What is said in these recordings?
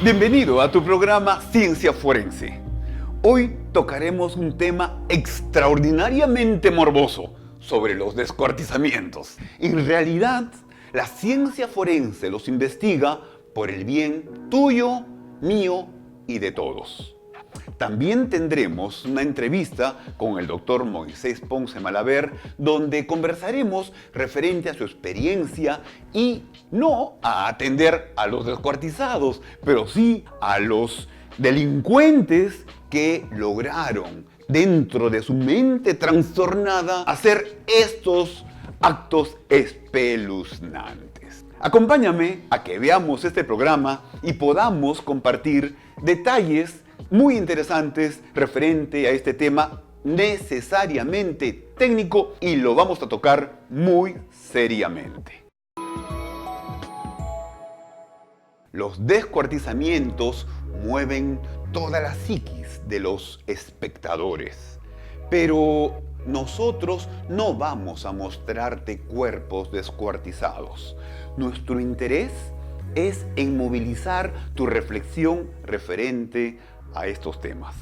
Bienvenido a tu programa Ciencia Forense. Hoy tocaremos un tema extraordinariamente morboso sobre los descuartizamientos. En realidad, la ciencia forense los investiga por el bien tuyo, mío y de todos. También tendremos una entrevista con el doctor Moisés Ponce Malaver, donde conversaremos referente a su experiencia y no a atender a los descuartizados, pero sí a los delincuentes que lograron, dentro de su mente trastornada, hacer estos actos espeluznantes. Acompáñame a que veamos este programa y podamos compartir detalles muy interesantes referente a este tema necesariamente técnico y lo vamos a tocar muy seriamente. Los descuartizamientos mueven toda la psiquis de los espectadores, pero nosotros no vamos a mostrarte cuerpos descuartizados. Nuestro interés es en movilizar tu reflexión referente a estos temas.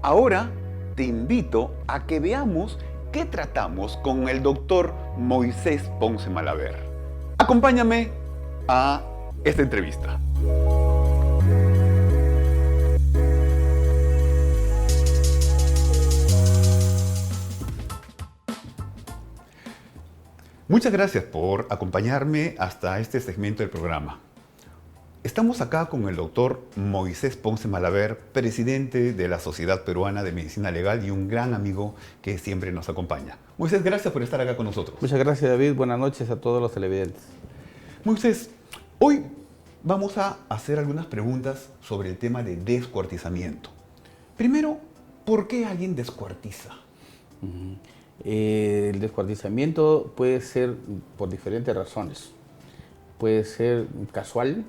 Ahora te invito a que veamos qué tratamos con el doctor Moisés Ponce Malaver. Acompáñame a esta entrevista. Muchas gracias por acompañarme hasta este segmento del programa. Estamos acá con el doctor Moisés Ponce Malaver, presidente de la Sociedad Peruana de Medicina Legal y un gran amigo que siempre nos acompaña. Moisés, gracias por estar acá con nosotros. Muchas gracias, David. Buenas noches a todos los televidentes. Moisés, hoy vamos a hacer algunas preguntas sobre el tema de descuartizamiento. Primero, ¿por qué alguien descuartiza? El descuartizamiento puede ser por diferentes razones. Puede ser casual,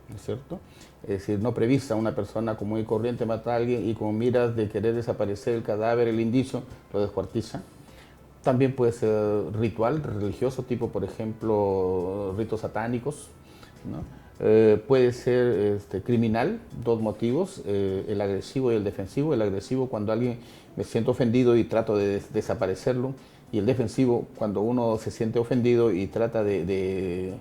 ¿no es cierto? Es decir, no prevista. Una persona común y corriente mata a alguien y con miras de querer desaparecer el cadáver, el indicio, lo descuartiza. También puede ser ritual, religioso, tipo, por ejemplo, ritos satánicos, ¿no? Puede ser criminal, dos motivos, el agresivo y el defensivo. El agresivo, cuando alguien me siento ofendido y trato de desaparecerlo, y el defensivo, cuando uno se siente ofendido y trata de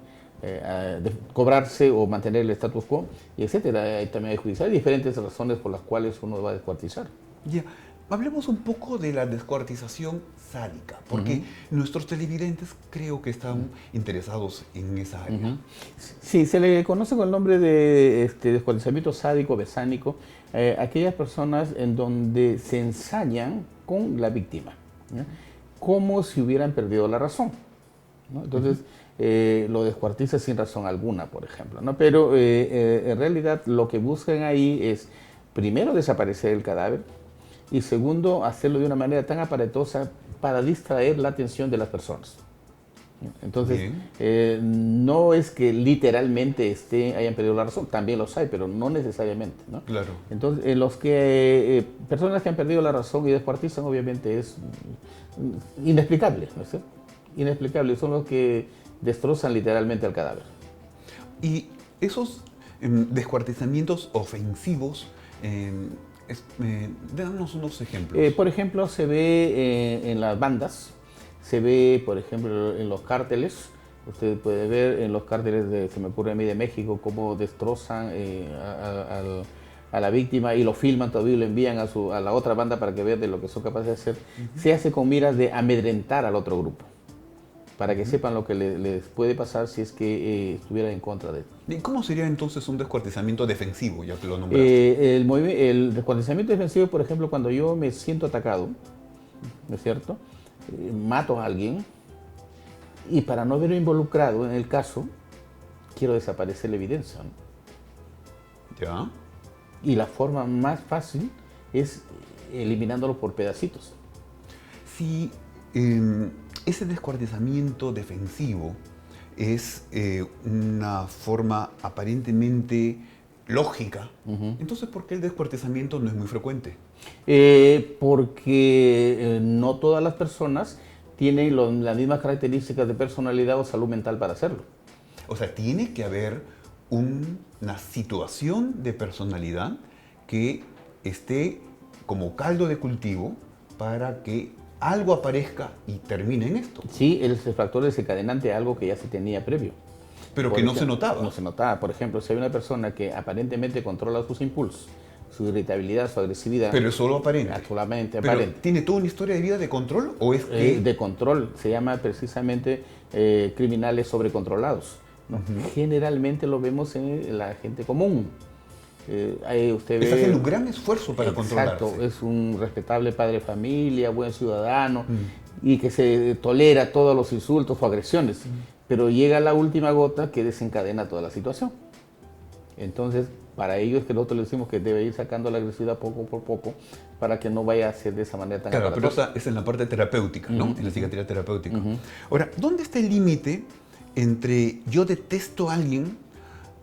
cobrarse o mantener el status quo, y etcétera. También hay judicial, hay diferentes razones por las cuales uno va a descuartizar. Ya, hablemos un poco de la descuartización sádica, porque nuestros televidentes creo que están interesados en esa área. Sí, se le conoce con el nombre de descuartizamiento sádico, besánico, aquellas personas en donde se ensañan con la víctima, ¿no? Como si hubieran perdido la razón, ¿no? Entonces, lo descuartiza sin razón alguna, por ejemplo, ¿no? Pero en realidad lo que buscan ahí es, primero, desaparecer el cadáver, y segundo, hacerlo de una manera tan aparatosa para distraer la atención de las personas. Entonces, no es que literalmente hayan perdido la razón, también los hay, pero no necesariamente, ¿no? Claro. Entonces, personas que han perdido la razón y descuartizan, obviamente es inexplicable, ¿no es cierto? Inexplicable, son los que destrozan literalmente al cadáver. Y esos descuartizamientos ofensivos, danos unos ejemplos. Por ejemplo, se ve en las bandas, se ve, por ejemplo, en los cárteles. Usted puede ver en los cárteles, se me ocurre a mí, de México, cómo destrozan a la víctima y lo filman todavía y lo envían a la otra banda para que vean de lo que son capaces de hacer. Se hace con miras de amedrentar al otro grupo, para que sepan lo que les puede pasar si es que estuvieran en contra de él. ¿Y cómo sería entonces un descuartizamiento defensivo, ya que lo nombraste? El descuartizamiento defensivo, por ejemplo, cuando yo me siento atacado, ¿no es cierto? Mato a alguien y para no verlo involucrado en el caso, quiero desaparecer la evidencia, ¿no? ¿Ya? Y la forma más fácil es eliminándolo por pedacitos. Si ese descuartizamiento defensivo es una forma aparentemente lógica, entonces ¿por qué el descuartizamiento no es muy frecuente? Porque no todas las personas tienen las mismas características de personalidad o salud mental para hacerlo. O sea, tiene que haber una situación de personalidad que esté como caldo de cultivo para que algo aparezca y termine en esto. Sí, el factor desencadenante es algo que ya se tenía previo. Pero que no se notaba. No se notaba. Por ejemplo, si hay una persona que aparentemente controla sus impulsos, su irritabilidad, su agresividad. Pero es solo aparente. Absolutamente Pero aparente. ¿tiene toda una historia de vida de control o es que...? De control, se llama precisamente criminales sobrecontrolados, ¿no? Generalmente lo vemos en la gente común. Ahí usted Está ve, haciendo un gran esfuerzo para controlarse. exacto, es un respetable padre de familia, buen ciudadano, y que se tolera todos los insultos o agresiones, pero llega la última gota que desencadena toda la situación. Entonces, para ello es que nosotros le decimos que debe ir sacando la agresividad poco por poco para que no vaya a ser de esa manera tan Claro, pero aparatosa. esa es en la parte terapéutica, ¿no? En la psiquiatría terapéutica. Ahora, ¿dónde está el límite entre yo detesto a alguien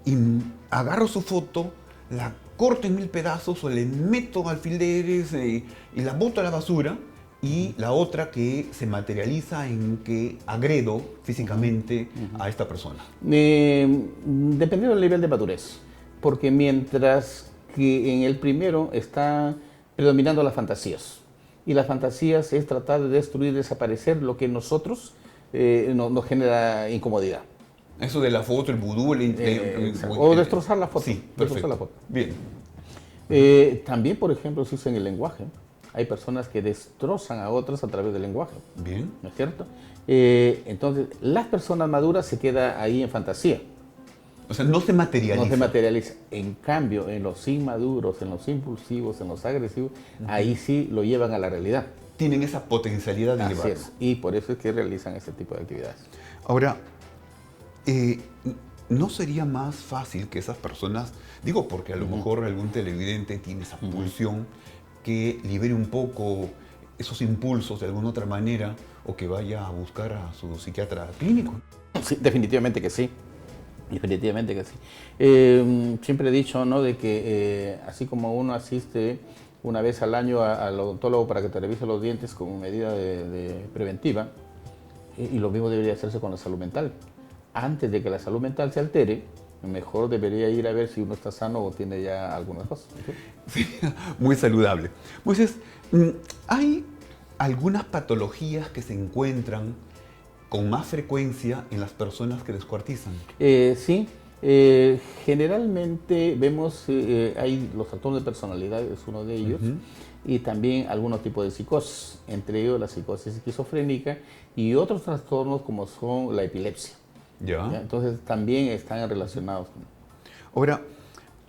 y agarro su foto, la corto en 1000 pedazos o le meto alfileres y la boto a la basura, y la otra que se materializa en que agredo físicamente a esta persona? Dependiendo del nivel de madurez, porque mientras que en el primero está predominando las fantasías, y las fantasías es tratar de destruir, desaparecer lo que en nosotros nos genera incomodidad. Eso de la foto, el vudú, O destrozar la foto. Sí, destrozar perfecto. la foto. Bien. También, por ejemplo, se usa en el lenguaje. Hay personas que destrozan a otras a través del lenguaje. Bien. ¿No es cierto? Entonces, las personas maduras se quedan ahí en fantasía. O sea, no se materializa. No se materializa. En cambio, en los inmaduros, en los impulsivos, en los agresivos, ahí sí lo llevan a la realidad. Tienen esa potencialidad de Así llevarlo. es. Y por eso es que realizan ese tipo de actividades. Ahora, ¿no sería más fácil que esas personas, digo porque a lo mejor algún televidente tiene esa pulsión, que libere un poco esos impulsos de alguna otra manera o que vaya a buscar a su psiquiatra clínico? Sí, definitivamente que sí. Definitivamente que sí. Siempre he dicho, ¿no?, de que así como uno asiste una vez al año al odontólogo para que te revise los dientes como medida de preventiva, y lo mismo debería hacerse con la salud mental. Antes de que la salud mental se altere, mejor debería ir a ver si uno está sano o tiene ya algunas cosas. Sí, muy saludable. Moisés, ¿hay algunas patologías que se encuentran con más frecuencia en las personas que descuartizan? Sí, generalmente vemos, hay los trastornos de personalidad, es uno de ellos, y también algunos tipos de psicosis, entre ellos la psicosis esquizofrénica y otros trastornos como son la epilepsia. ¿Ya? Entonces también están relacionados con... Ahora,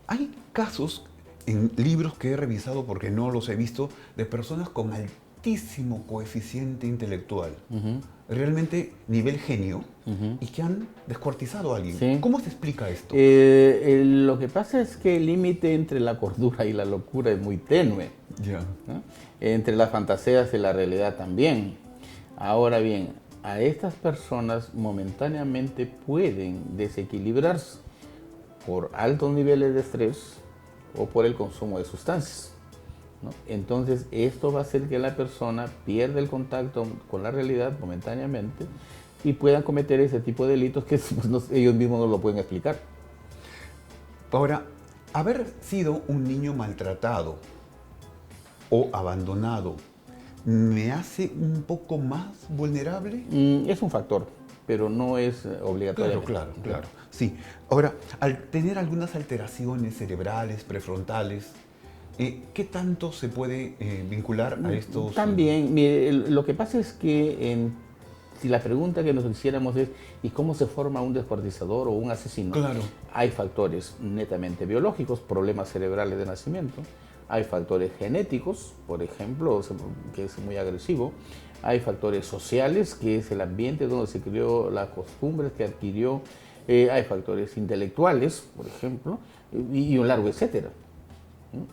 hay casos en libros que he revisado porque no los he visto de personas con altísimo coeficiente intelectual, realmente nivel genio, y que han descuartizado a alguien. Sí. ¿Cómo se explica esto? Lo que pasa es que el límite entre la cordura y la locura es muy tenue, Ya. ¿no? Entre las fantasías y la realidad también. Ahora bien, a estas personas momentáneamente pueden desequilibrarse por altos niveles de estrés o por el consumo de sustancias, ¿no? Entonces, esto va a hacer que la persona pierda el contacto con la realidad momentáneamente y puedan cometer ese tipo de delitos que pues, ellos mismos no lo pueden explicar. Ahora, haber sido un niño maltratado o abandonado, ¿me hace un poco más vulnerable? Es un factor, pero no es obligatorio. Claro. Sí. Ahora, al tener algunas alteraciones cerebrales, prefrontales, ¿qué tanto se puede vincular a estos? También, mire, lo que pasa es que si la pregunta que nos hiciéramos es ¿y cómo se forma un descuartizador o un asesino? Claro. Hay factores netamente biológicos, problemas cerebrales de nacimiento. Hay factores genéticos, por ejemplo, que es muy agresivo. Hay factores sociales, que es el ambiente donde se crió, las costumbres que adquirió. Hay factores intelectuales, por ejemplo, y un largo etcétera.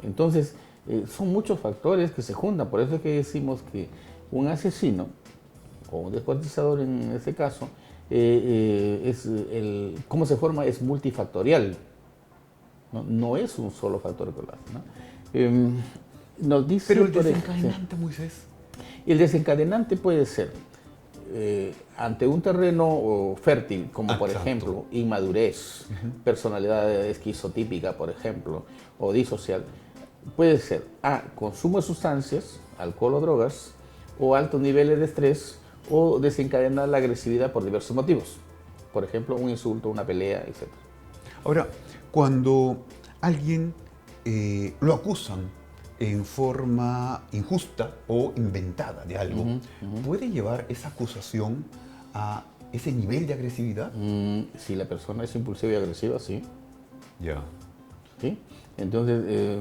Entonces, son muchos factores que se juntan. Por eso es que decimos que un asesino, o un descuartizador en este caso, cómo se forma es multifactorial. No es un solo factor que lo hace, ¿no? Nos dice, Pero el desencadenante, Moisés. el desencadenante puede ser ante un terreno fértil, como por Exacto. ejemplo inmadurez, personalidad esquizotípica, por ejemplo, o disocial, puede ser A, consumo de sustancias, alcohol o drogas, o altos niveles de estrés, o desencadenar la agresividad por diversos motivos. Por ejemplo, un insulto, una pelea, etc. Ahora, cuando alguien lo acusan en forma injusta o inventada de algo, ¿puede llevar esa acusación a ese nivel de agresividad? Si la persona es impulsiva y agresiva, sí. Ya. ¿Sí? Entonces,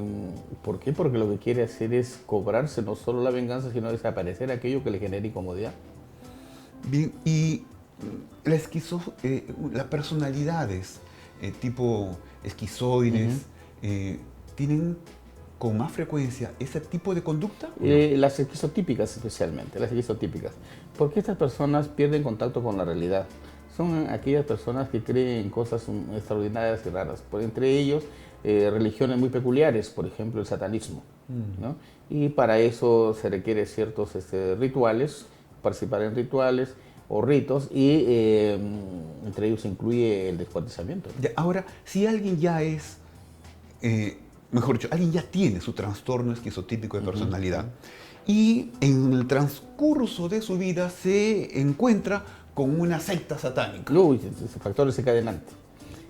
¿por qué? Porque lo que quiere hacer es cobrarse no solo la venganza, sino desaparecer aquello que le genera incomodidad. Bien, y las personalidades tipo esquizoides tienen con más frecuencia ese tipo de conducta, ¿o no? Las esquizotípicas especialmente, las esquizotípicas, porque estas personas pierden contacto con la realidad. Son aquellas personas que creen cosas extraordinarias y raras, por entre ellos religiones muy peculiares, por ejemplo el satanismo, ¿no? Y para eso se requiere ciertos rituales, participar en rituales o ritos, y entre ellos se incluye el descuartizamiento, ¿no? Ya, ahora, si alguien ya es, mejor dicho, alguien ya tiene su trastorno esquizotípico de personalidad y en el transcurso de su vida se encuentra con una secta satánica. Uy, es el factor desencadenante.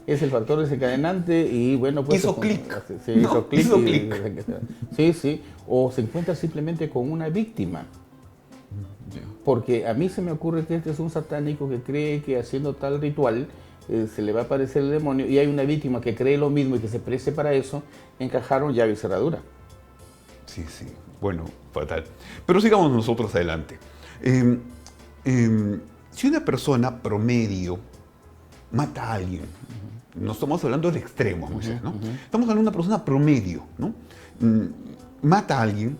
Es el factor desencadenante y bueno, pues... Hizo clic. Sí, No, hizo clic. hizo y- clic. Sí, sí. O se encuentra simplemente con una víctima. Porque a mí se me ocurre que este es un satánico que cree que haciendo tal ritual se le va a aparecer el demonio, y hay una víctima que cree lo mismo y que se preste para eso, encajaron llave y cerradura. Sí, sí. Bueno, fatal. Pero sigamos nosotros adelante. Si una persona promedio mata a alguien, no estamos hablando de extremos, Moisés, ¿no? Estamos hablando de una persona promedio, ¿no? Mata a alguien,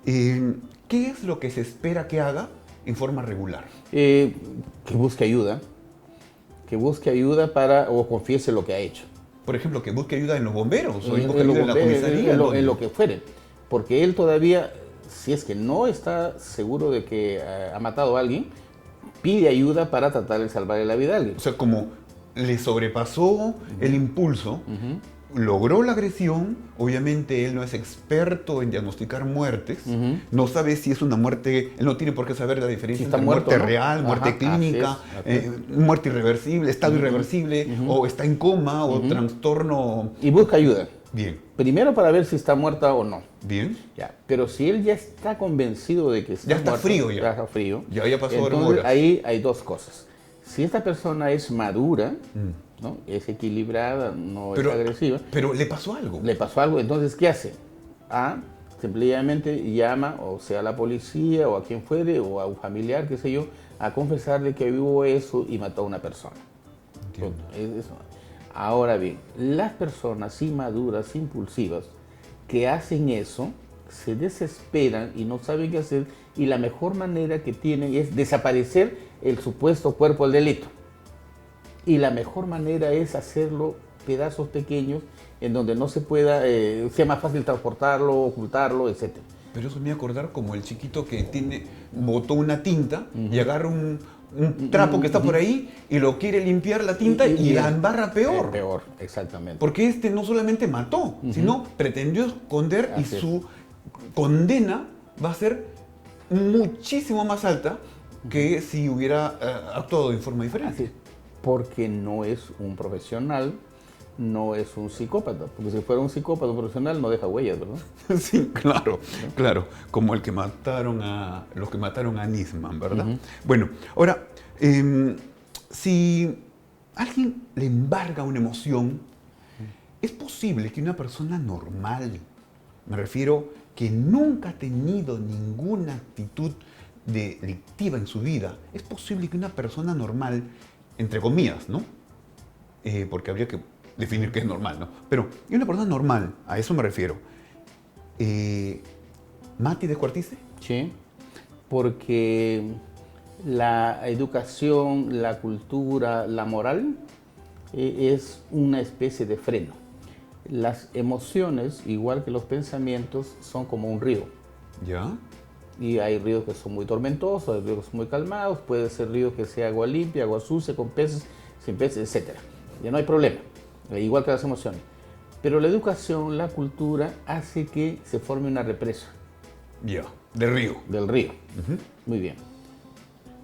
¿qué es lo que se espera que haga en forma regular? Que busque ayuda para, o confiese lo que ha hecho. Por ejemplo, que busque ayuda en los bomberos o En busque ayuda en la comisaría. en lo que fuere. Porque él todavía, si es que no está seguro de que ha matado a alguien, pide ayuda para tratar de salvarle la vida a alguien. O sea, como le sobrepasó el impulso, logró la agresión, obviamente él no es experto en diagnosticar muertes, no sabe si es una muerte, él no tiene por qué saber la diferencia Si está entre muerto, muerte ¿no? real, muerte Ajá, clínica, así es. muerte irreversible, estado irreversible, o está en coma, o trastorno. Y busca ayuda. Bien, Primero para ver si está muerta o no. bien, Ya. Pero si él ya está convencido de que está Ya está muerto, frío ya. está frío, Ya pasó entonces horas. ahí hay dos cosas. Si esta persona es madura, ¿no? Es equilibrada, no pero, es agresiva, pero le pasó algo. le pasó algo, entonces ¿qué hace? A, simplemente llama, o sea, a la policía o a quien fuere, o a un familiar, qué sé yo, a confesar de que hubo eso y mató a una persona. Entiendo. Es eso. Ahora bien, las personas inmaduras, impulsivas, que hacen eso, se desesperan y no saben qué hacer, y la mejor manera que tienen es desaparecer el supuesto cuerpo del delito. Y la mejor manera es hacerlo pedazos pequeños en donde no se pueda, sea más fácil transportarlo, ocultarlo, etc. Pero eso me hace acordar como el chiquito que botó una tinta y agarra un trapo que está por ahí y lo quiere limpiar la tinta y la embarra peor. Peor, exactamente. Porque este no solamente mató, sino pretendió esconder y Así es. su condena va a ser muchísimo más alta que si hubiera actuado de forma diferente. Así es. Porque no es un profesional, no es un psicópata. Porque si fuera un psicópata profesional no deja huellas, ¿verdad? Sí, claro, claro, como los que mataron a Nisman, ¿verdad? Bueno, ahora, si alguien le embarga una emoción, es posible que una persona normal, me refiero que nunca ha tenido ninguna actitud delictiva en su vida, es posible que una persona normal, entre comillas, ¿no? Porque habría que definir qué es normal, ¿no? Pero, ¿y una persona normal? A eso me refiero. ¿Mate y descuartice? Sí, porque la educación, la cultura, la moral es una especie de freno. Las emociones, igual que los pensamientos, son como un río. ¿Ya? Y hay ríos que son muy tormentosos, hay ríos que son muy calmados, puede ser ríos que sea agua limpia, agua sucia, con peces, sin peces, etc. Ya no hay problema, igual que las emociones. Pero la educación, la cultura, hace que se forme una represa. Ya, del río. Del río. Muy bien.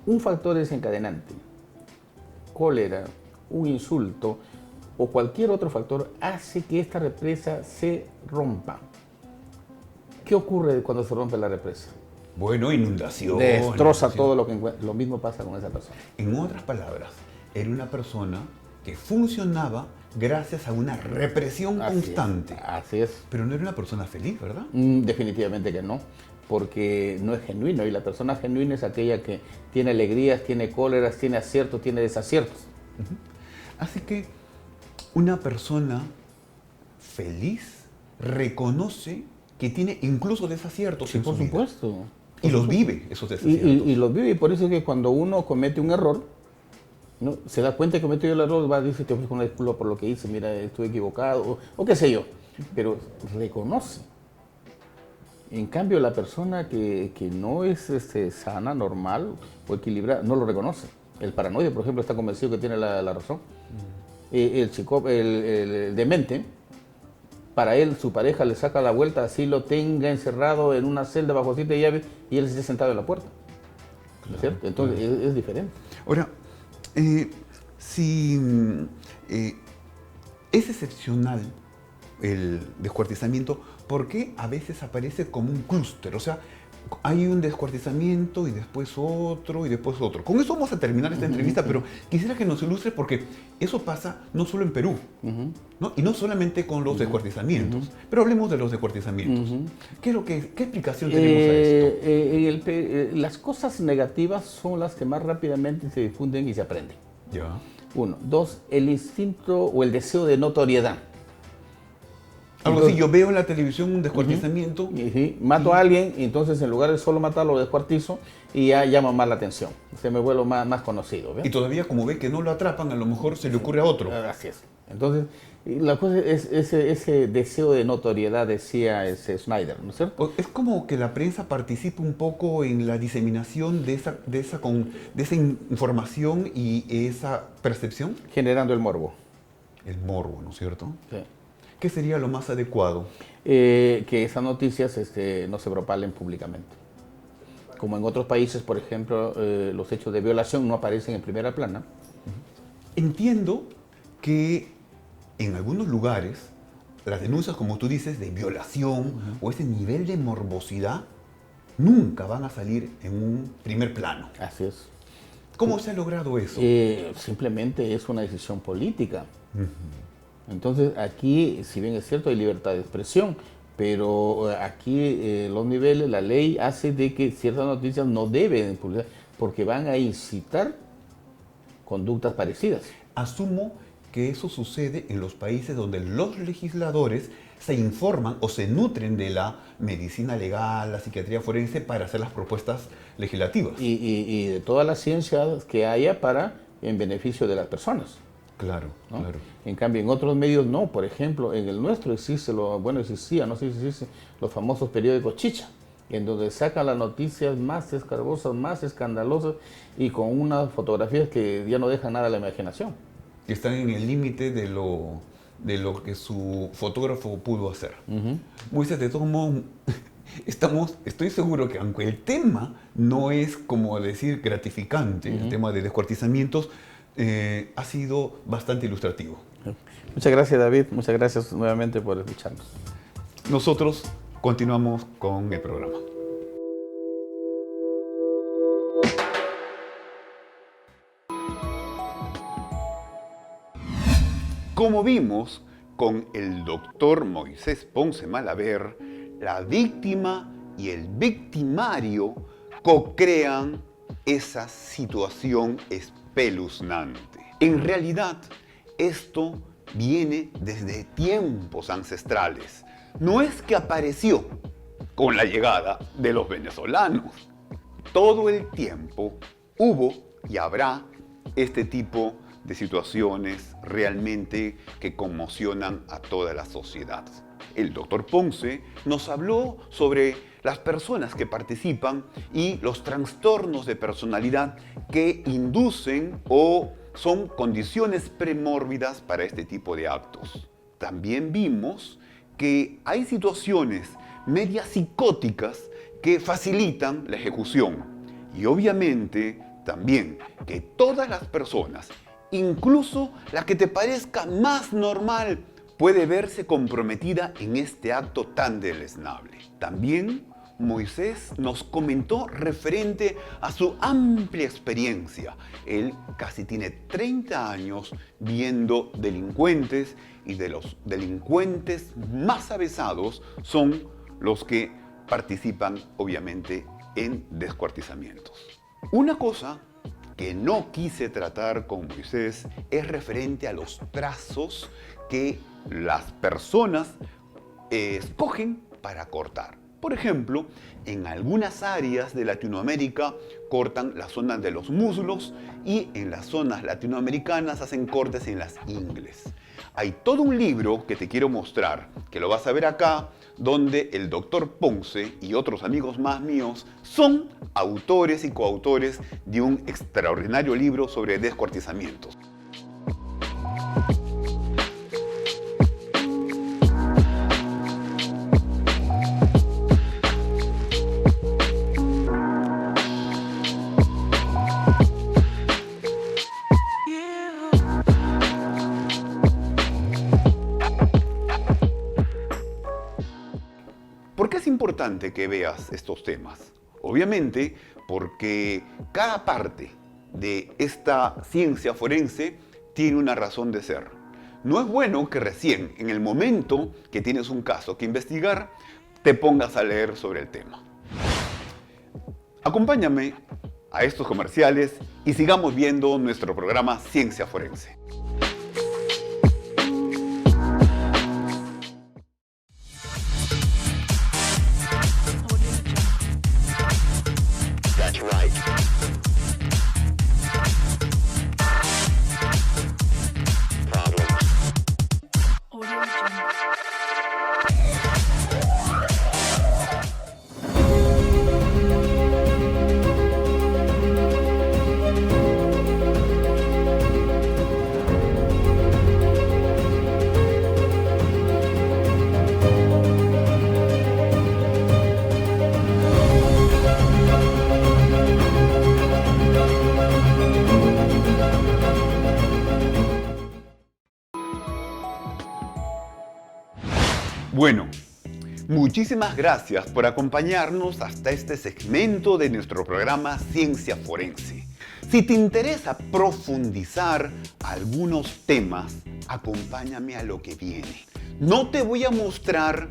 Un factor desencadenante, cólera, un insulto o cualquier otro factor hace que esta represa se rompa. ¿Qué ocurre cuando se rompe la represa? Bueno, inundación. Destroza todo lo que encuentra. Lo mismo pasa con esa persona. En otras palabras, era una persona que funcionaba gracias a una represión constante. Así es. Pero no era una persona feliz, ¿verdad? Definitivamente que no, porque no es genuino. Y la persona genuina es aquella que tiene alegrías, tiene cóleras, tiene aciertos, tiene desaciertos. Así que una persona feliz reconoce que tiene incluso desaciertos Sí, en por su vida. supuesto. Y los vive, esos desaciertos. Y los vive, y por eso es que cuando uno comete un error, ¿no? Se da cuenta que cometió el error, va a decir, te ofrezco una disculpa por lo que hice, mira, estuve equivocado, o qué sé yo. Pero reconoce. En cambio, la persona que no es sana, normal o equilibrada, no lo reconoce. El paranoide, por ejemplo, está convencido que tiene la razón. El demente, para él, su pareja le saca la vuelta, así lo tenga encerrado en una celda bajo 7 llaves y él se esté sentado en la puerta. ¿No es cierto? Entonces es diferente. Ahora, si es excepcional el descuartizamiento, ¿por qué a veces aparece como un clúster? O sea, hay un descuartizamiento y después otro y después otro. Con eso vamos a terminar esta entrevista, pero quisiera que nos ilustre porque eso pasa no solo en Perú, ¿no? Y no solamente con los descuartizamientos, pero hablemos de los descuartizamientos. ¿Qué explicación tenemos a esto? Las cosas negativas son las que más rápidamente se difunden y se aprenden. Ya. 1. 2. El instinto o el deseo de notoriedad. Algo así, yo veo en la televisión un descuartizamiento. Sí, mato a alguien y entonces en lugar de solo matarlo, lo descuartizo y ya llama más la atención. Se me vuelve más conocido. ¿Ve? Y todavía como ve que no lo atrapan, a lo mejor se le ocurre a otro. Así es. Entonces, la cosa es ese deseo de notoriedad, decía ese Snyder, ¿no es cierto? Es como que la prensa participa un poco en la diseminación de esa información y esa percepción. Generando el morbo. El morbo, ¿no es cierto? Sí. ¿Qué sería lo más adecuado? Que esas noticias no se propalen públicamente. Como en otros países, por ejemplo, los hechos de violación no aparecen en primera plana. Entiendo que en algunos lugares las denuncias, como tú dices, de violación o ese nivel de morbosidad nunca van a salir en un primer plano. Así es. ¿Cómo se ha logrado eso? Simplemente es una decisión política. Entonces aquí, si bien es cierto, hay libertad de expresión, pero aquí los niveles, la ley hace de que ciertas noticias no deben publicar porque van a incitar conductas parecidas. Asumo que eso sucede en los países donde los legisladores se informan o se nutren de la medicina legal, la psiquiatría forense para hacer las propuestas legislativas. Y de todas las ciencias que haya en beneficio de las personas. Claro, ¿no? claro. En cambio, en otros medios no. Por ejemplo, en el nuestro existía, no sé si existen los famosos periódicos chicha, en donde sacan las noticias más escarbosas, más escandalosas y con unas fotografías que ya no dejan nada a la imaginación. Que están en el límite de lo que su fotógrafo pudo hacer. Moisés, de todos modos, estoy seguro que aunque el tema no es, como decir, gratificante, el tema de descuartizamientos, ha sido bastante ilustrativo. Muchas gracias, David. Muchas gracias nuevamente por escucharnos. Nosotros continuamos con el programa. Como vimos con el doctor Moisés Ponce Malaver, la víctima y el victimario co-crean esa situación espeluznante. En realidad, esto viene desde tiempos ancestrales. No es que apareció con la llegada de los venezolanos. Todo el tiempo hubo y habrá este tipo de situaciones realmente que conmocionan a toda la sociedad. El doctor Ponce nos habló sobre las personas que participan y los trastornos de personalidad que inducen o son condiciones premórbidas para este tipo de actos. También vimos que hay situaciones medias psicóticas que facilitan la ejecución. Y obviamente también que todas las personas, incluso la que te parezca más normal, puede verse comprometida en este acto tan deleznable. También Moisés nos comentó referente a su amplia experiencia. Él casi tiene 30 años viendo delincuentes y de los delincuentes más avesados son los que participan obviamente en descuartizamientos. Una cosa que no quise tratar con Moisés es referente a los trazos que las personas escogen para cortar. Por ejemplo, en algunas áreas de Latinoamérica cortan las zonas de los muslos y en las zonas latinoamericanas hacen cortes en las ingles. Hay todo un libro que te quiero mostrar, que lo vas a ver acá, donde el doctor Ponce y otros amigos más míos son autores y coautores de un extraordinario libro sobre descuartizamientos. ¿Por qué es importante que veas estos temas? Obviamente porque cada parte de esta ciencia forense tiene una razón de ser. No es bueno que recién, en el momento que tienes un caso que investigar, te pongas a leer sobre el tema. Acompáñame a estos comerciales y sigamos viendo nuestro programa Ciencia Forense. Bueno, muchísimas gracias por acompañarnos hasta este segmento de nuestro programa Ciencia Forense. Si te interesa profundizar algunos temas, acompáñame a lo que viene. No te voy a mostrar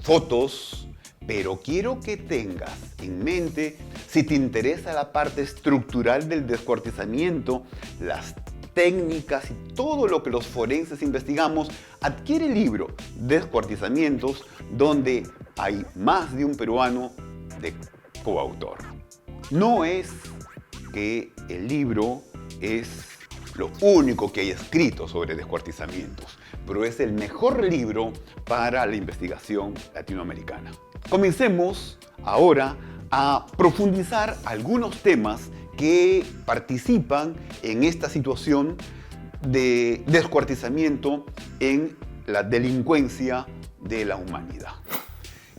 fotos, pero quiero que tengas en mente, si te interesa la parte estructural del descuartizamiento, las técnicas y todo lo que los forenses investigamos, adquiere el libro Descuartizamientos, donde hay más de un peruano de coautor. No es que el libro es lo único que hay escrito sobre descuartizamientos, pero es el mejor libro para la investigación latinoamericana. Comencemos ahora a profundizar algunos temas que participan en esta situación de descuartizamiento en la delincuencia de la humanidad.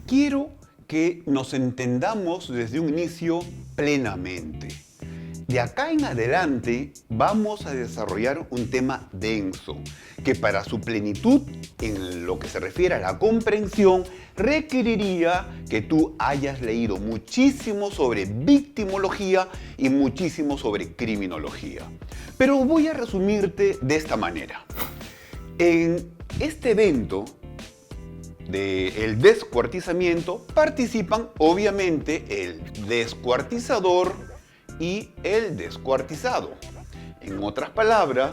Quiero que nos entendamos desde un inicio plenamente. De acá en adelante vamos a desarrollar un tema denso, que para su plenitud, en lo que se refiere a la comprensión, requeriría que tú hayas leído muchísimo sobre victimología y muchísimo sobre criminología. Pero voy a resumirte de esta manera. En este evento del descuartizamiento participan obviamente el descuartizador y el descuartizado. En otras palabras,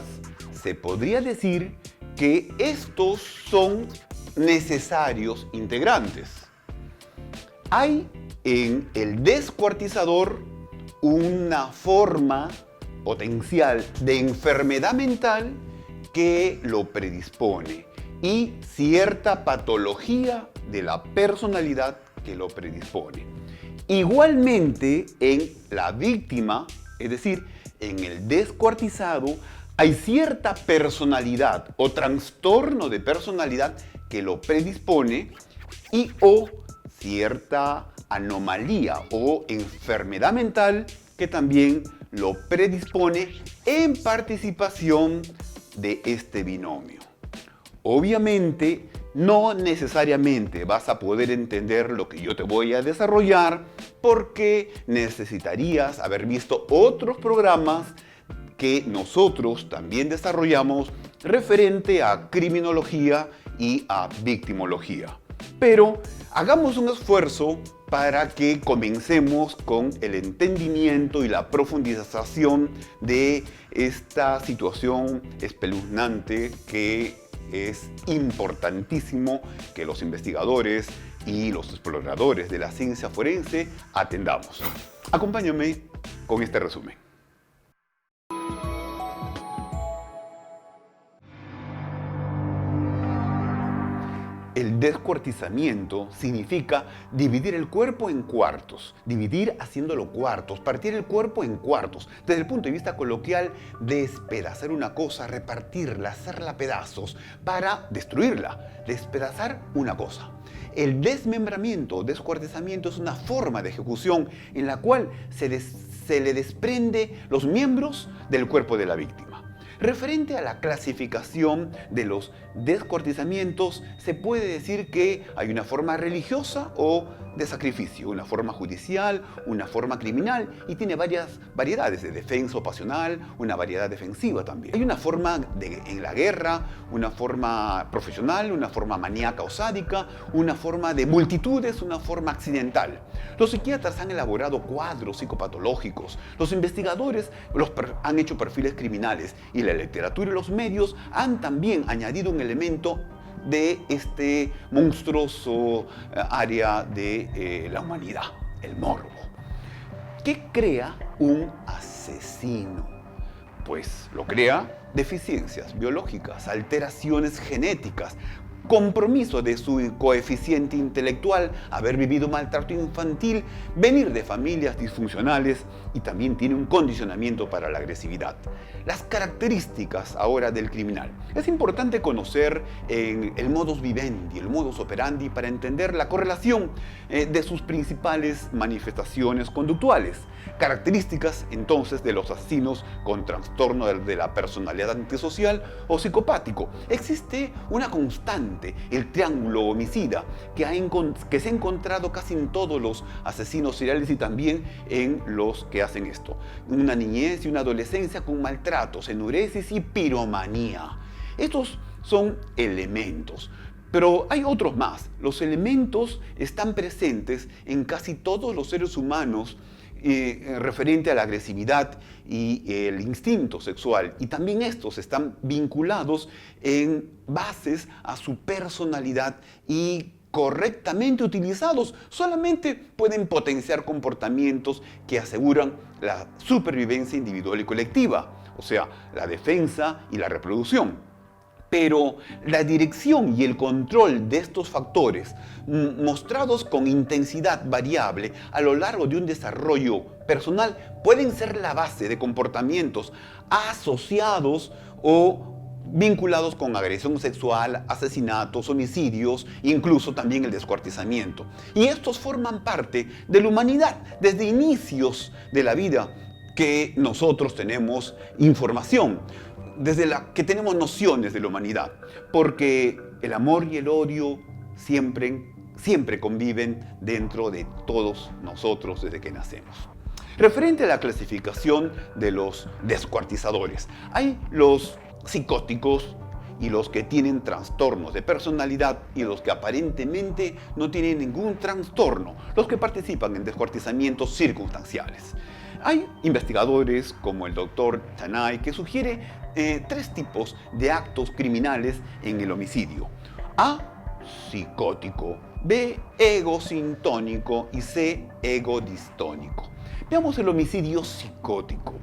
se podría decir que estos son necesarios integrantes. Hay en el descuartizador una forma potencial de enfermedad mental que lo predispone y cierta patología de la personalidad que lo predispone. Igualmente, en la víctima, es decir, en el descuartizado, hay cierta personalidad o trastorno de personalidad que lo predispone y o cierta anomalía o enfermedad mental que también lo predispone en participación de este binomio. Obviamente, no necesariamente vas a poder entender lo que yo te voy a desarrollar porque necesitarías haber visto otros programas que nosotros también desarrollamos referente a criminología y a victimología. Pero hagamos un esfuerzo para que comencemos con el entendimiento y la profundización de esta situación espeluznante que es importantísimo que los investigadores y los exploradores de la ciencia forense atendamos. Acompáñame con este resumen. El descuartizamiento significa dividir el cuerpo en cuartos, dividir haciéndolo cuartos, partir el cuerpo en cuartos. Desde el punto de vista coloquial, despedazar una cosa, repartirla, hacerla pedazos para destruirla, despedazar una cosa. El desmembramiento o descuartizamiento es una forma de ejecución en la cual se le desprende los miembros del cuerpo de la víctima. Referente a la clasificación de los descuartizamientos, se puede decir que hay una forma religiosa o de sacrificio, una forma judicial, una forma criminal y tiene varias variedades de defensa o pasional, una variedad defensiva también. Hay una forma en la guerra, una forma profesional, una forma maníaca o sádica, una forma de multitudes, una forma accidental. Los psiquiatras han elaborado cuadros psicopatológicos, los investigadores han hecho perfiles criminales y la literatura y los medios han también añadido un elemento de este monstruoso área de la humanidad, el morbo. ¿Qué crea un asesino? Pues lo crea deficiencias biológicas, alteraciones genéticas, compromiso de su coeficiente intelectual, haber vivido maltrato infantil, venir de familias disfuncionales y también tiene un condicionamiento para la agresividad. Las características ahora del criminal. Es importante conocer el modus vivendi, el modus operandi para entender la correlación de sus principales manifestaciones conductuales. Características entonces de los asesinos con trastorno de la personalidad antisocial o psicopático. Existe una constante, el triángulo homicida, que se ha encontrado casi en todos los asesinos seriales y también en los que hacen esto. Una niñez y una adolescencia con maltratos, enuresis y piromanía. Estos son elementos. Pero hay otros más. Los elementos están presentes en casi todos los seres humanos referente a la agresividad y el instinto sexual. Y también estos están vinculados en bases a su personalidad y correctamente utilizados solamente pueden potenciar comportamientos que aseguran la supervivencia individual y colectiva, o sea, la defensa y la reproducción. Pero la dirección y el control de estos factores, mostrados con intensidad variable a lo largo de un desarrollo personal, pueden ser la base de comportamientos asociados o vinculados con agresión sexual, asesinatos, homicidios, incluso también el descuartizamiento. Y estos forman parte de la humanidad desde inicios de la vida que nosotros tenemos información, desde la que tenemos nociones de la humanidad, porque el amor y el odio siempre conviven dentro de todos nosotros desde que nacemos. Referente a la clasificación de los descuartizadores, hay los psicóticos y los que tienen trastornos de personalidad y los que aparentemente no tienen ningún trastorno, los que participan en descuartizamientos circunstanciales. Hay investigadores como el Dr. Chanay que sugiere tres tipos de actos criminales en el homicidio. A, psicótico, B, egosintónico y C, egodistónico. Veamos el homicidio psicótico.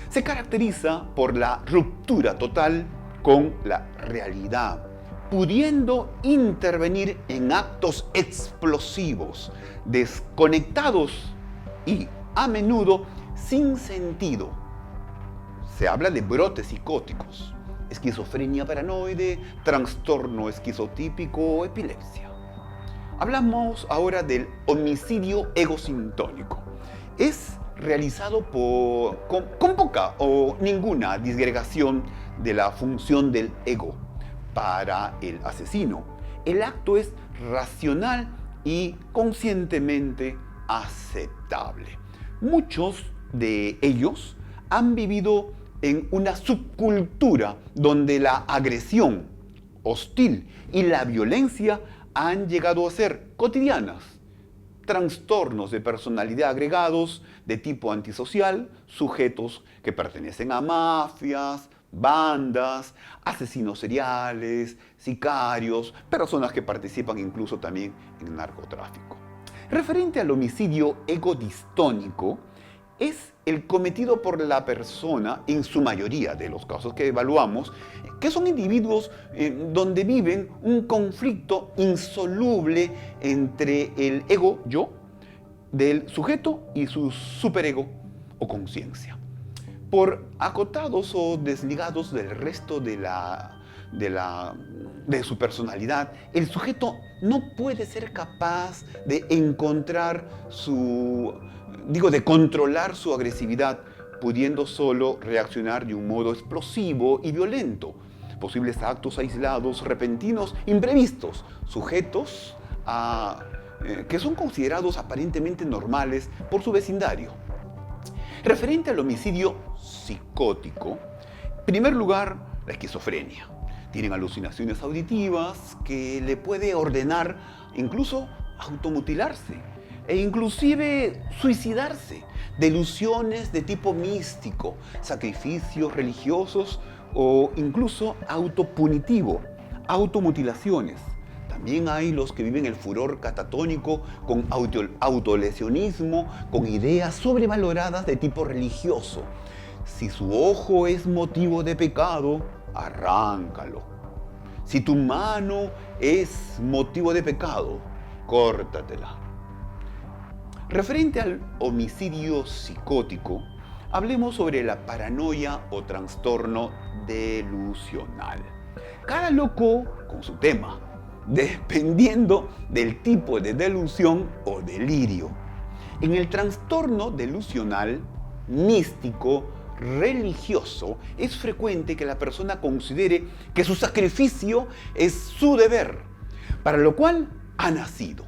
Se caracteriza por la ruptura total con la realidad, pudiendo intervenir en actos explosivos, desconectados y a menudo sin sentido. Se habla de brotes psicóticos, esquizofrenia paranoide, trastorno esquizotípico o epilepsia. Hablamos ahora del homicidio egosintónico. Es realizado con poca o ninguna disgregación de la función del ego. Para el asesino, el acto es racional y conscientemente aceptable. Muchos de ellos han vivido en una subcultura donde la agresión hostil y la violencia han llegado a ser cotidianas. Trastornos de personalidad agregados de tipo antisocial, sujetos que pertenecen a mafias, bandas, asesinos seriales, sicarios, personas que participan incluso también en narcotráfico. Referente al homicidio egodistónico, es el cometido por la persona, en su mayoría de los casos que evaluamos, que son individuos donde viven un conflicto insoluble entre el ego, yo, del sujeto y su superego o conciencia. Por acotados o desligados del resto de su personalidad, el sujeto no puede ser capaz de encontrar de controlar su agresividad, pudiendo solo reaccionar de un modo explosivo y violento. Posibles actos aislados, repentinos, imprevistos, sujetos que son considerados aparentemente normales por su vecindario. Referente al homicidio psicótico, en primer lugar, la esquizofrenia. Tienen alucinaciones auditivas que le puede ordenar incluso automutilarse e inclusive suicidarse. Delusiones de tipo místico, sacrificios religiosos o incluso autopunitivo, automutilaciones. También hay los que viven el furor catatónico con autolesionismo, con ideas sobrevaloradas de tipo religioso. Si su ojo es motivo de pecado, arráncalo. Si tu mano es motivo de pecado, córtatela. Referente al homicidio psicótico, hablemos sobre la paranoia o trastorno delusional. Cada loco con su tema, dependiendo del tipo de delusión o delirio. En el trastorno delusional, místico, religioso, es frecuente que la persona considere que su sacrificio es su deber, para lo cual ha nacido.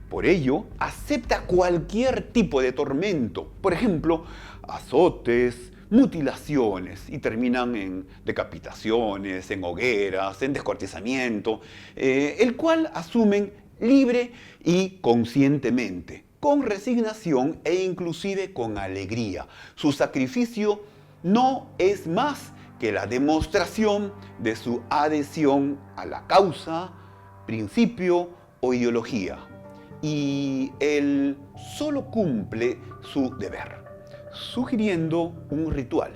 Por ello, acepta cualquier tipo de tormento, por ejemplo, azotes, mutilaciones, y terminan en decapitaciones, en hogueras, en descuartizamiento, el cual asumen libre y conscientemente, con resignación e inclusive con alegría. Su sacrificio no es más que la demostración de su adhesión a la causa, principio o ideología. Y él solo cumple su deber, sugiriendo un ritual.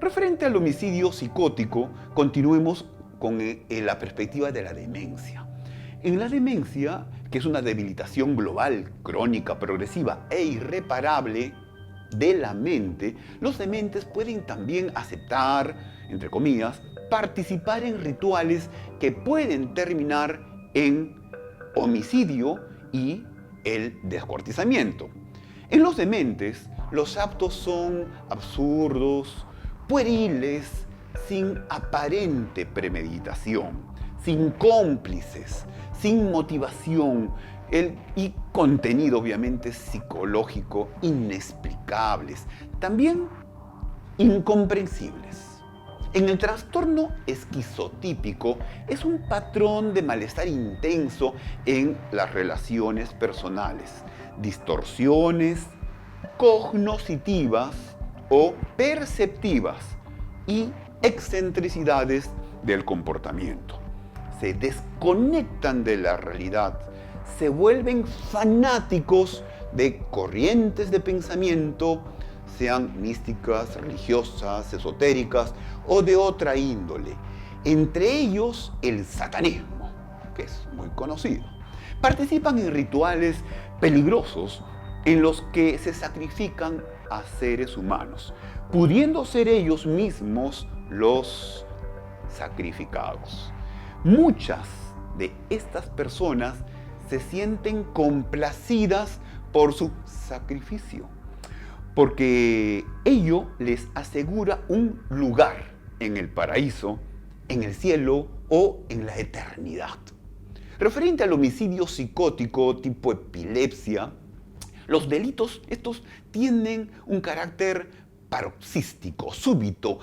Referente al homicidio psicótico, continuemos con la perspectiva de la demencia. En la demencia, que es una debilitación global, crónica, progresiva e irreparable de la mente, los dementes pueden también aceptar, entre comillas, participar en rituales que pueden terminar en homicidio y el descuartizamiento. En los dementes, los actos son absurdos, pueriles, sin aparente premeditación, sin cómplices, sin motivación y contenido obviamente psicológico inexplicables, también incomprensibles. En el trastorno esquizotípico es un patrón de malestar intenso en las relaciones personales, distorsiones cognoscitivas o perceptivas y excentricidades del comportamiento. Se desconectan de la realidad, se vuelven fanáticos de corrientes de pensamiento, sean místicas, religiosas, esotéricas o de otra índole, entre ellos el satanismo, que es muy conocido. Participan en rituales peligrosos en los que se sacrifican a seres humanos, pudiendo ser ellos mismos los sacrificados. Muchas de estas personas se sienten complacidas por su sacrificio, porque ello les asegura un lugar en el paraíso, en el cielo o en la eternidad. Referente al homicidio psicótico tipo epilepsia, los delitos estos tienen un carácter paroxístico, súbito,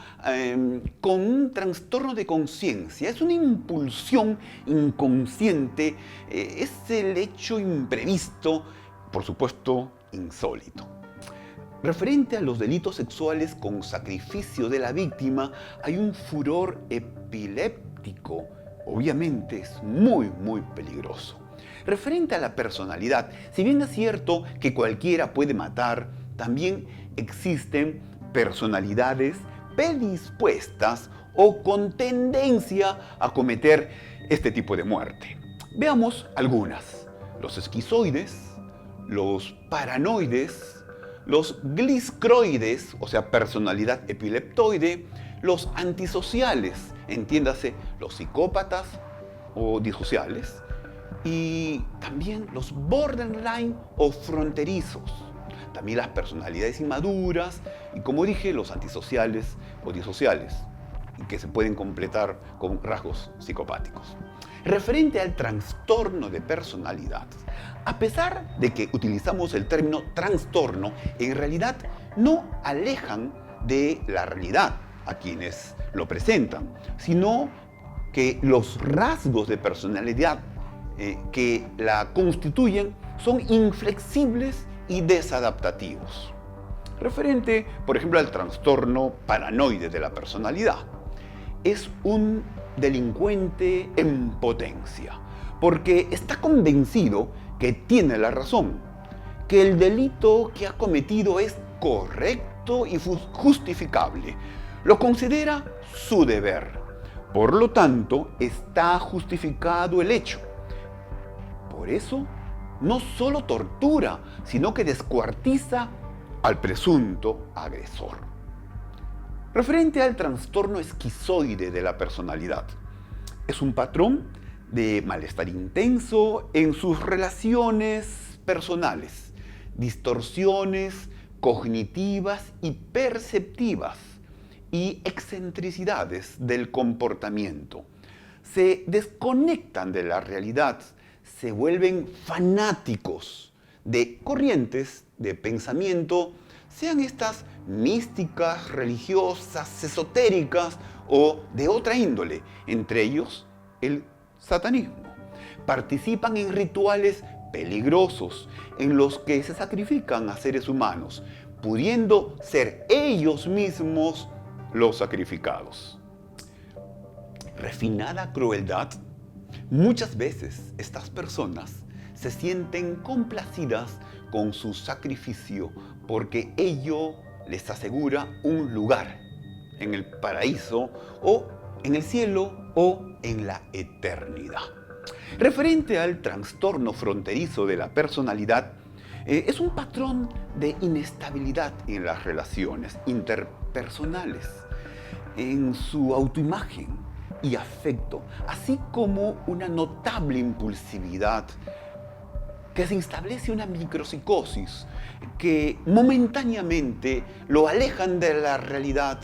con un trastorno de conciencia. Es una impulsión inconsciente, es el hecho imprevisto, por supuesto, insólito. Referente a los delitos sexuales con sacrificio de la víctima, hay un furor epiléptico. Obviamente es muy peligroso. Referente a la personalidad, si bien es cierto que cualquiera puede matar, también existen personalidades predispuestas o con tendencia a cometer este tipo de muerte. Veamos algunas: los esquizoides, los paranoides, los gliscroides, o sea, personalidad epileptoide, los antisociales, entiéndase, los psicópatas o disociales, y también los borderline o fronterizos, también las personalidades inmaduras y, como dije, los antisociales o disociales, que se pueden completar con rasgos psicopáticos. Referente al trastorno de personalidad, a pesar de que utilizamos el término trastorno, en realidad no alejan de la realidad a quienes lo presentan, sino que los rasgos de personalidad que la constituyen son inflexibles y desadaptativos. Referente, por ejemplo, al trastorno paranoide de la personalidad, es un delincuente en potencia, porque está convencido que tiene la razón, que el delito que ha cometido es correcto y justificable. Lo considera su deber. Por lo tanto, está justificado el hecho. Por eso, no solo tortura, sino que descuartiza al presunto agresor. Referente al trastorno esquizoide de la personalidad, es un patrón de malestar intenso en sus relaciones personales, distorsiones cognitivas y perceptivas y excentricidades del comportamiento. Se desconectan de la realidad, se vuelven fanáticos de corrientes de pensamiento, sean estas místicas, religiosas, esotéricas o de otra índole, entre ellos el satanismo. Participan en rituales peligrosos en los que se sacrifican a seres humanos, pudiendo ser ellos mismos los sacrificados. Refinada crueldad. Muchas veces estas personas se sienten complacidas con su sacrificio porque ello les asegura un lugar en el paraíso o en el cielo o en la eternidad. Referente al trastorno fronterizo de la personalidad, es un patrón de inestabilidad en las relaciones interpersonales, en su autoimagen y afecto, así como una notable impulsividad que se establece una micropsicosis que momentáneamente lo alejan de la realidad.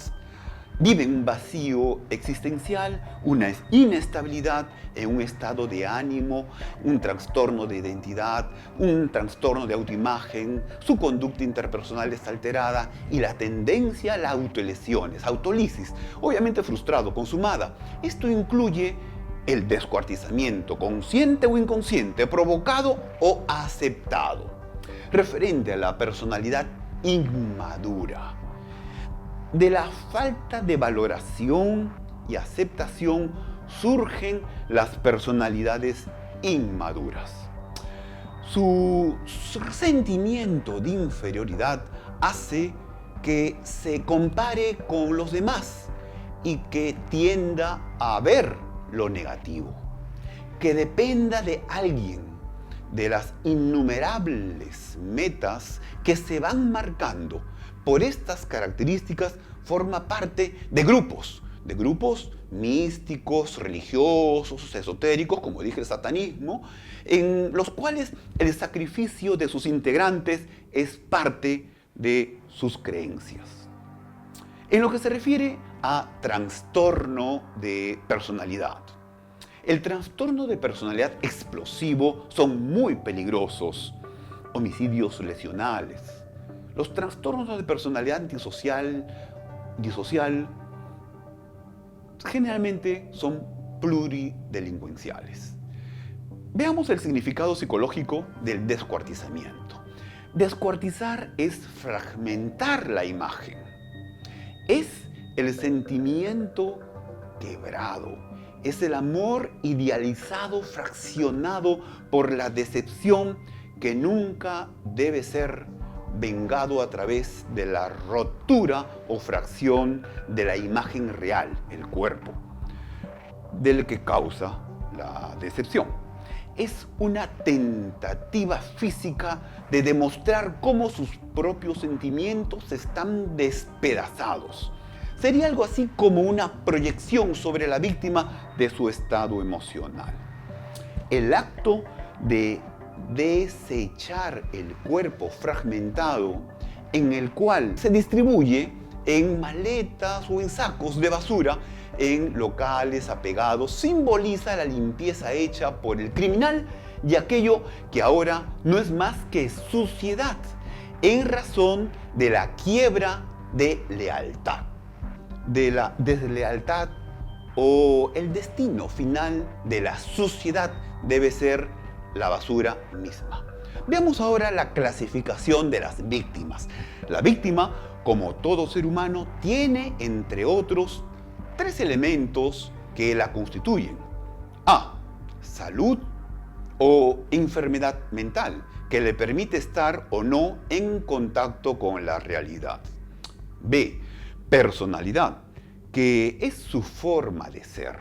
Viven un vacío existencial, una inestabilidad en un estado de ánimo, un trastorno de identidad, un trastorno de autoimagen, su conducta interpersonal está alterada y la tendencia a las autolesiones, autolisis, obviamente frustrado, consumada. Esto incluye el descuartizamiento consciente o inconsciente, provocado o aceptado. Referente a la personalidad inmadura. De la falta de valoración y aceptación surgen las personalidades inmaduras. Su sentimiento de inferioridad hace que se compare con los demás y que tienda a ver lo negativo, que dependa de alguien, de las innumerables metas que se van marcando. Por estas características forma parte de grupos místicos, religiosos, esotéricos, como dije, el satanismo, en los cuales el sacrificio de sus integrantes es parte de sus creencias. En lo que se refiere a trastorno de personalidad, el trastorno de personalidad explosivo son muy peligrosos, homicidios lesionales. Los trastornos de personalidad disocial generalmente son pluridelincuenciales. Veamos el significado psicológico del descuartizamiento. Descuartizar es fragmentar la imagen. Es el sentimiento quebrado. Es el amor idealizado, fraccionado por la decepción que nunca debe ser vengado a través de la rotura o fracción de la imagen real, el cuerpo, del que causa la decepción. Es una tentativa física de demostrar cómo sus propios sentimientos están despedazados. Sería algo así como una proyección sobre la víctima de su estado emocional. El acto de desechar el cuerpo fragmentado, en el cual se distribuye en maletas o en sacos de basura en locales apegados, simboliza la limpieza hecha por el criminal y aquello que ahora no es más que suciedad, en razón de la quiebra de lealtad, de la deslealtad, o el destino final de la suciedad debe ser la basura misma. Veamos ahora la clasificación de las víctimas. La víctima, como todo ser humano, tiene, entre otros, 3 elementos que la constituyen. A. Salud o enfermedad mental, que le permite estar o no en contacto con la realidad. B. Personalidad, que es su forma de ser.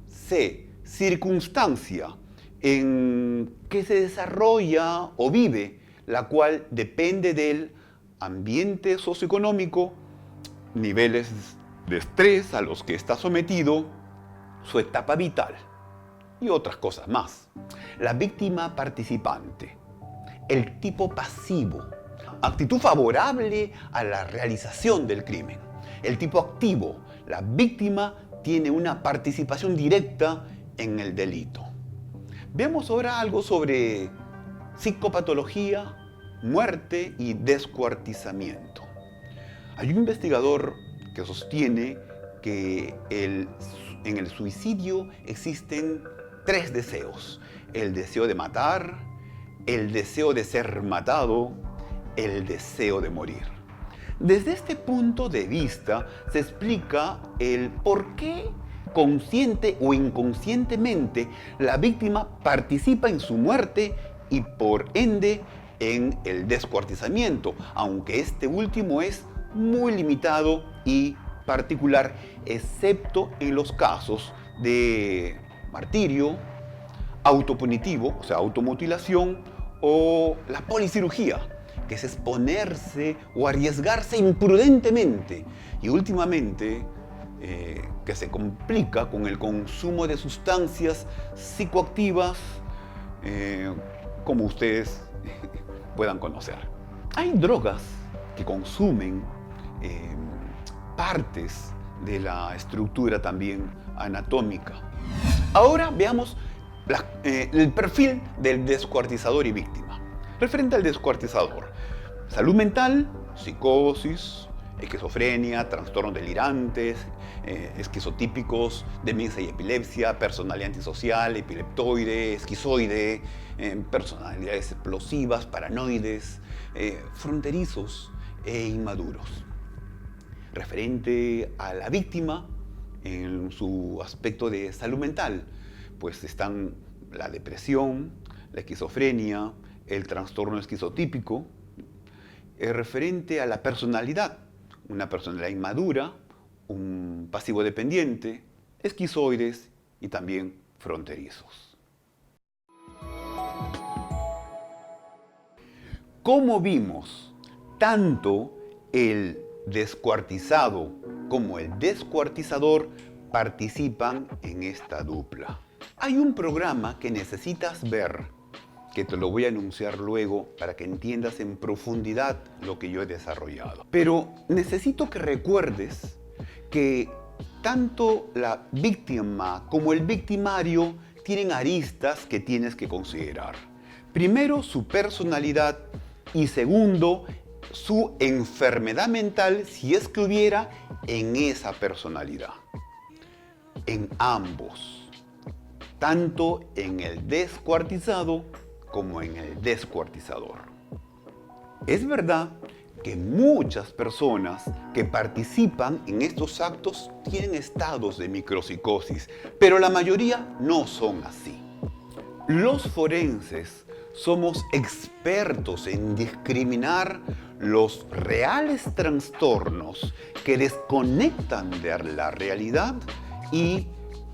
C. Circunstancia, en que se desarrolla o vive, la cual depende del ambiente socioeconómico, niveles de estrés a los que está sometido, su etapa vital y otras cosas más. La víctima participante, el tipo pasivo, actitud favorable a la realización del crimen. El tipo activo, la víctima tiene una participación directa en el delito. Veamos ahora algo sobre psicopatología, muerte y descuartizamiento. Hay un investigador que sostiene que en el suicidio existen 3 deseos: el deseo de matar, el deseo de ser matado, el deseo de morir. Desde este punto de vista se explica el por qué consciente o inconscientemente la víctima participa en su muerte y por ende en el descuartizamiento, aunque este último es muy limitado y particular, excepto en los casos de martirio, autopunitivo, o sea, automutilación, o la policirugía, que es exponerse o arriesgarse imprudentemente, y últimamente que se complica con el consumo de sustancias psicoactivas, como ustedes puedan conocer. Hay drogas que consumen partes de la estructura también anatómica. Ahora veamos el perfil del descuartizador y víctima. Referente al descuartizador: salud mental, psicosis, esquizofrenia, trastornos delirantes, esquizotípicos, demencia y epilepsia, personalidad antisocial, epileptoide, esquizoide, personalidades explosivas, paranoides, fronterizos e inmaduros. Referente a la víctima, en su aspecto de salud mental, pues están la depresión, la esquizofrenia, el trastorno esquizotípico. Referente a la personalidad, una personalidad inmadura un pasivo dependiente, esquizoides y también fronterizos. Como vimos, tanto el descuartizado como el descuartizador participan en esta dupla. Hay un programa que necesitas ver, que te lo voy a anunciar luego para que entiendas en profundidad lo que yo he desarrollado. Pero necesito que recuerdes que tanto la víctima como el victimario tienen aristas que tienes que considerar. Primero, su personalidad y segundo, su enfermedad mental, si es que hubiera, en esa personalidad. En ambos, tanto en el descuartizado como en el descuartizador. Es verdad que muchas personas que participan en estos actos tienen estados de micropsicosis, pero la mayoría no son así. Los forenses somos expertos en discriminar los reales trastornos que desconectan de la realidad y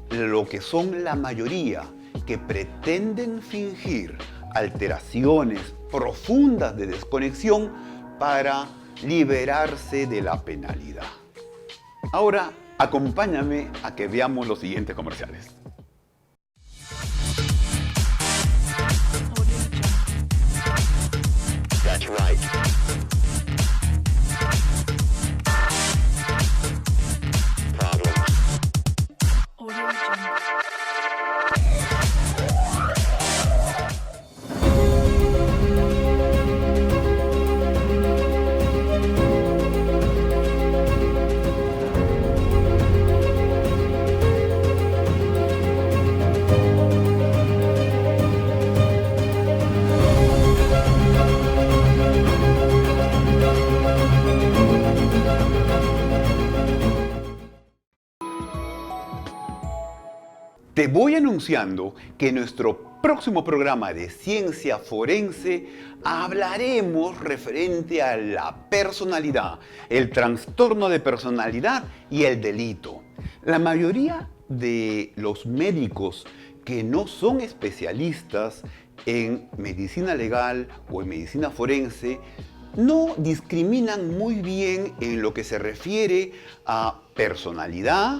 lo que son la mayoría que pretenden fingir alteraciones profundas de desconexión para liberarse de la penalidad. Ahora, acompáñame a que veamos los siguientes comerciales. That's right. Te voy anunciando que en nuestro próximo programa de Ciencia Forense hablaremos referente a la personalidad, el trastorno de personalidad y el delito. La mayoría de los médicos que no son especialistas en medicina legal o en medicina forense no discriminan muy bien en lo que se refiere a personalidad,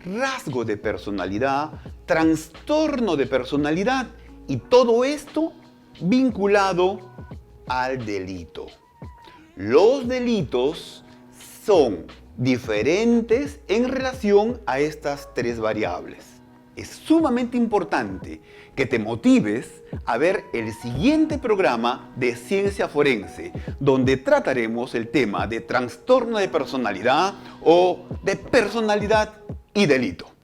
rasgo de personalidad, trastorno de personalidad y todo esto vinculado al delito. Los delitos son diferentes en relación a estas tres variables. Es sumamente importante que te motives a ver el siguiente programa de Ciencia Forense, donde trataremos el tema de trastorno de personalidad o de personalidad y delito.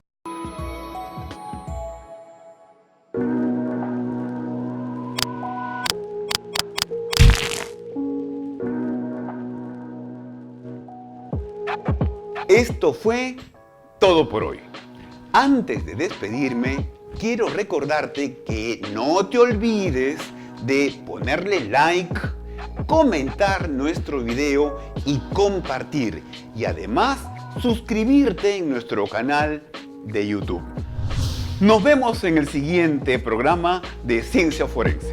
Esto fue todo por hoy. Antes de despedirme, quiero recordarte que no te olvides de ponerle like, comentar nuestro video y compartir. Y además, suscribirte en nuestro canal de YouTube. Nos vemos en el siguiente programa de Ciencia Forense.